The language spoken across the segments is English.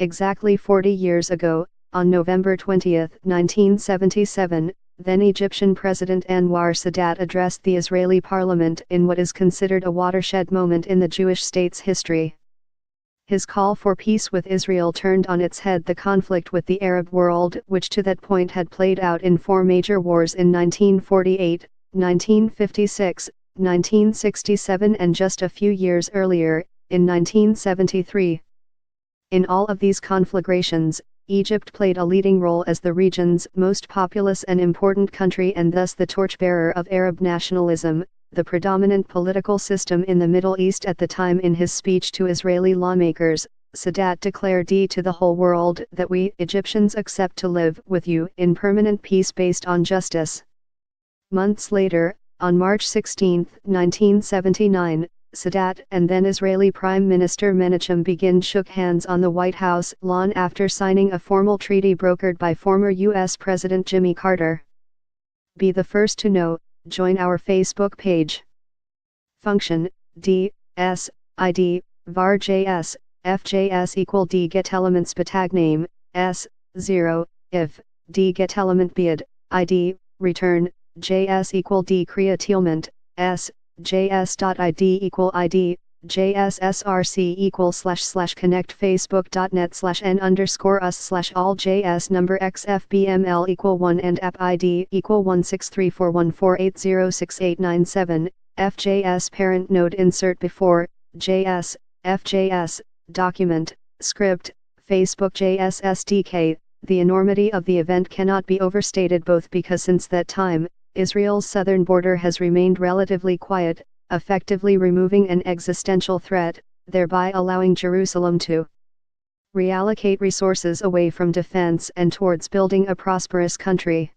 Exactly 40 years ago, on November 20, 1977, then Egyptian President Anwar Sadat addressed the Israeli parliament in what is considered a watershed moment in the Jewish state's history. His call for peace with Israel turned on its head the conflict with the Arab world, which to that point had played out in four major wars in 1948, 1956, 1967 and just a few years earlier, in 1973. In all of these conflagrations, Egypt played a leading role as the region's most populous and important country and thus the torchbearer of Arab nationalism, the predominant political system in the Middle East at the time. In his speech to Israeli lawmakers, Sadat declared to the whole world that we Egyptians accept to live with you in permanent peace based on justice. Months later, on March 16, 1979, Sadat and then Israeli Prime Minister Menachem Begin shook hands on the White House lawn after signing a formal treaty brokered by former U.S. President Jimmy Carter. Be the first to know, join our Facebook page. Function, D, S, ID, var JS, FJS equal D get elements tag name, S, 0, if, D get element bid, ID, return, JS equal D createlment, S, js.id equal id, jssrc equal / connect facebook.net/n_us/all js number xfbml equal 1 and app id equal 1634148068997, fjs parent node insert before, js, fjs, document, script, Facebook JS SDK. The enormity of the event cannot be overstated, both because since that time, Israel's southern border has remained relatively quiet, effectively removing an existential threat, thereby allowing Jerusalem to reallocate resources away from defense and towards building a prosperous country.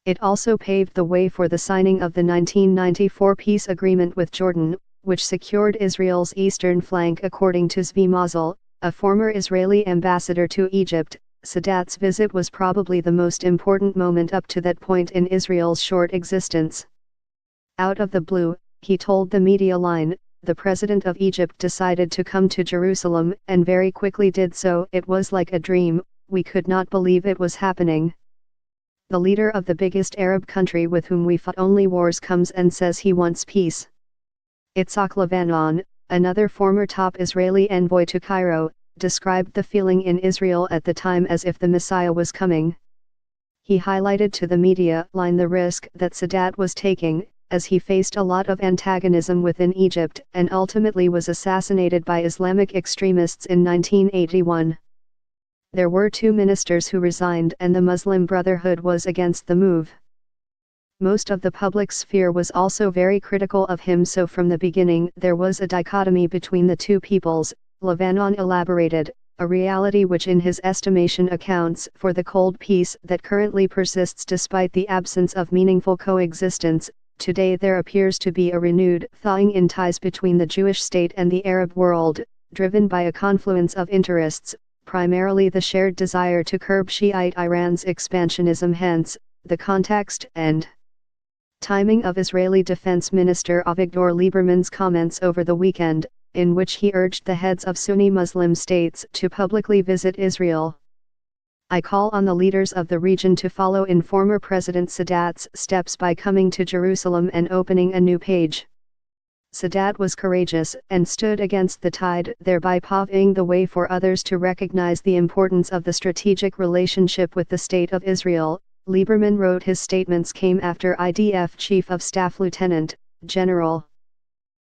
It also paved the way for the signing of the 1994 peace agreement with Jordan, which secured Israel's eastern flank. According to Zvi Mazel, a former Israeli ambassador to Egypt, Sadat's visit was probably the most important moment up to that point in Israel's short existence. Out of the blue, he told the media line, the president of Egypt decided to come to Jerusalem and very quickly did so. It was like a dream, we could not believe it was happening. The leader of the biggest Arab country with whom we fought only wars comes and says he wants peace. Itzhak Levanon, another former top Israeli envoy to Cairo, described the feeling in Israel at the time as if the Messiah was coming. He highlighted to the media line the risk that Sadat was taking, as he faced a lot of antagonism within Egypt and ultimately was assassinated by Islamic extremists in 1981. There were 2 ministers who resigned and the Muslim Brotherhood was against the move. Most of the public sphere was also very critical of him, so from the beginning there was a dichotomy between the two peoples. Levanon elaborated, a reality which in his estimation accounts for the cold peace that currently persists despite the absence of meaningful coexistence. Today there appears to be a renewed thawing in ties between the Jewish state and the Arab world, driven by a confluence of interests, primarily the shared desire to curb Shiite Iran's expansionism. Hence, the context and timing of Israeli Defense Minister Avigdor Lieberman's comments over the weekend, in which he urged the heads of Sunni Muslim states to publicly visit Israel. I call on the leaders of the region to follow in former President Sadat's steps by coming to Jerusalem and opening a new page. Sadat was courageous and stood against the tide, thereby paving the way for others to recognize the importance of the strategic relationship with the State of Israel. Lieberman wrote his statements came after IDF Chief of Staff Lieutenant General